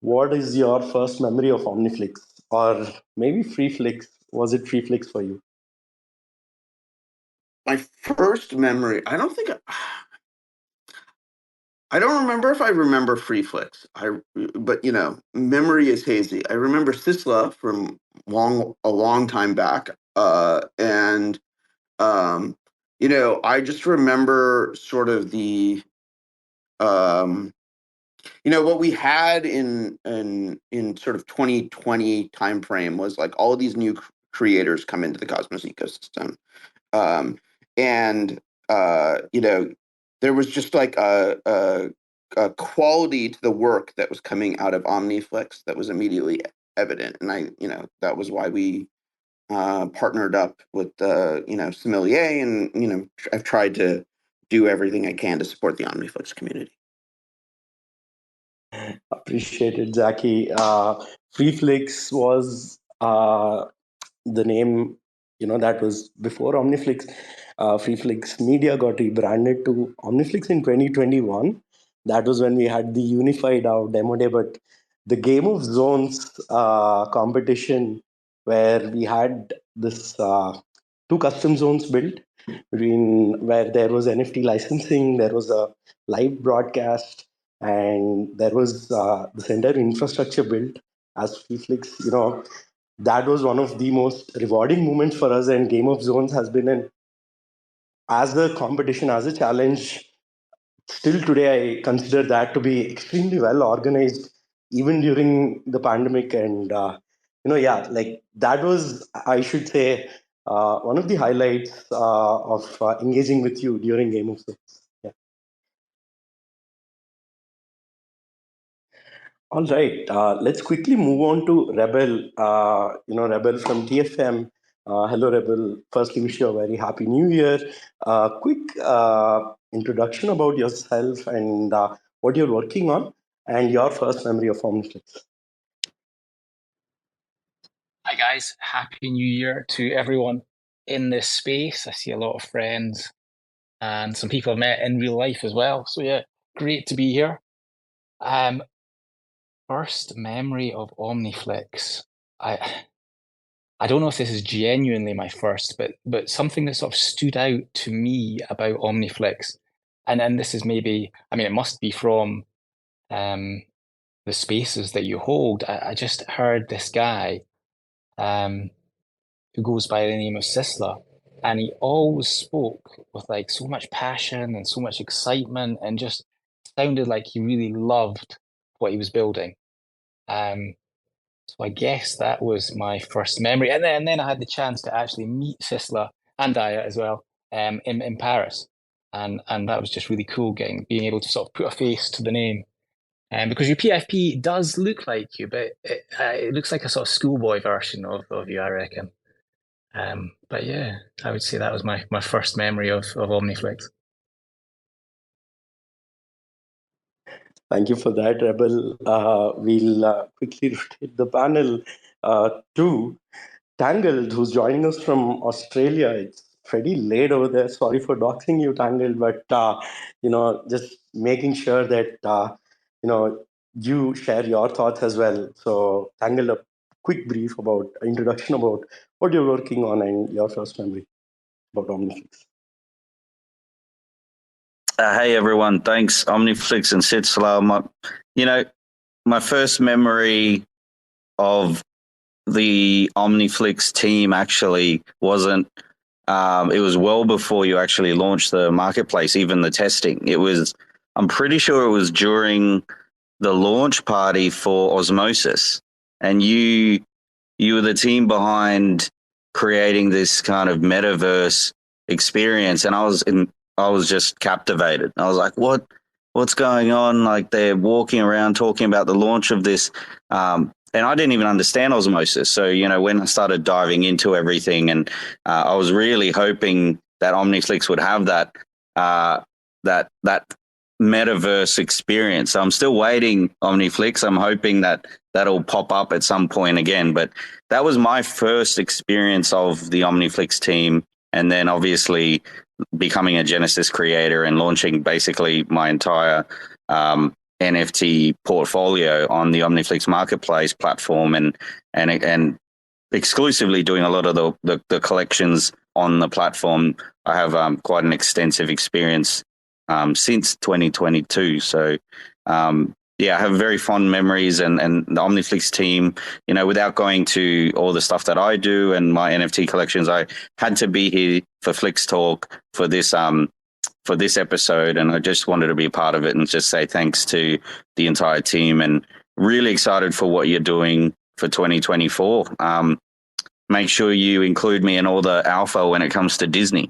what is your first memory of OmniFlix or maybe FreeFlix? Was it FreeFlix for you? My first memory, I don't remember if I remember FreeFlix. But memory is hazy. I remember Sysla from a long time back, and I just remember sort of the what we had in sort of 2020 timeframe was like all of these new creators come into the Cosmos ecosystem, and there was just like a quality to the work that was coming out of OmniFlix that was immediately evident, and that was why we partnered up with Sommelier, and I've tried to do everything I can to support the OmniFlix community. Appreciated, Zaki. FreeFlix was the name, that was before OmniFlix. FreeFlix Media got rebranded to OmniFlix in 2021. That was when we had the unified demo day. But the Game of Zones competition, where we had this two custom zones built, where there was NFT licensing, there was a live broadcast, and there was this entire infrastructure built as FreeFlix. That was one of the most rewarding moments for us, and Game of Zones has been as a competition, as a challenge. Still today, I consider that to be extremely well organized, even during the pandemic. And like that was, I should say, one of the highlights of engaging with you during Game of Zones. Yeah. All right, let's quickly move on to Rebel. Rebel from TFM. Hello, Rebel. Firstly, wish you a very happy New Year. Quick introduction about yourself and what you're working on, and your first memory of OmniFlix. Hi guys, happy New Year to everyone in this space. I see a lot of friends and some people I've met in real life as well. So yeah, great to be here. First memory of OmniFlix. I don't know if this is genuinely my first, but something that sort of stood out to me about OmniFlix, and this is maybe, it must be from the spaces that you hold. I just heard this guy who goes by the name of Sisla, and he always spoke with like so much passion and so much excitement, and just sounded like he really loved what he was building. So I guess that was my first memory, and then I had the chance to actually meet Sisla and Daya as well in Paris, and that was just really cool, being able to sort of put a face to the name. Because your PFP does look like you, but it looks like a sort of schoolboy version of you, I reckon. But yeah, I would say that was my first memory of OmniFlix. Thank you for that, Rebel. We'll quickly rotate the panel to Tangled, who's joining us from Australia. It's pretty late over there. Sorry for doxing you, Tangled, but just making sure that you share your thoughts as well. So, Tangled, a quick brief about introduction about what you're working on and your first memory about OmniFlix. Hey everyone, thanks OmniFlix and Sitsla. My first memory of the OmniFlix team actually wasn't. It was well before you actually launched the marketplace, even the testing. I'm pretty sure it was during the launch party for Osmosis, and you were the team behind creating this kind of metaverse experience, and I was just captivated. I was like, what's going on? Like, they're walking around talking about the launch of this. And I didn't even understand Osmosis. So, when I started diving into everything, and I was really hoping that OmniFlix would have that metaverse experience. So I'm still waiting, OmniFlix. I'm hoping that'll pop up at some point again. But that was my first experience of the OmniFlix team. And then obviously becoming a Genesis creator and launching basically my entire NFT portfolio on the OmniFlix marketplace platform, and exclusively doing a lot of the collections on the platform. I have quite an extensive experience since 2022. So yeah, I have very fond memories, and the OmniFlix team, you know, without going to all the stuff that I do and my NFT collections, I had to be here for Flixtalk for this episode, and I just wanted to be a part of it and just say thanks to the entire team, and really excited for what you're doing for 2024. Make sure you include me in all the alpha when it comes to Disney.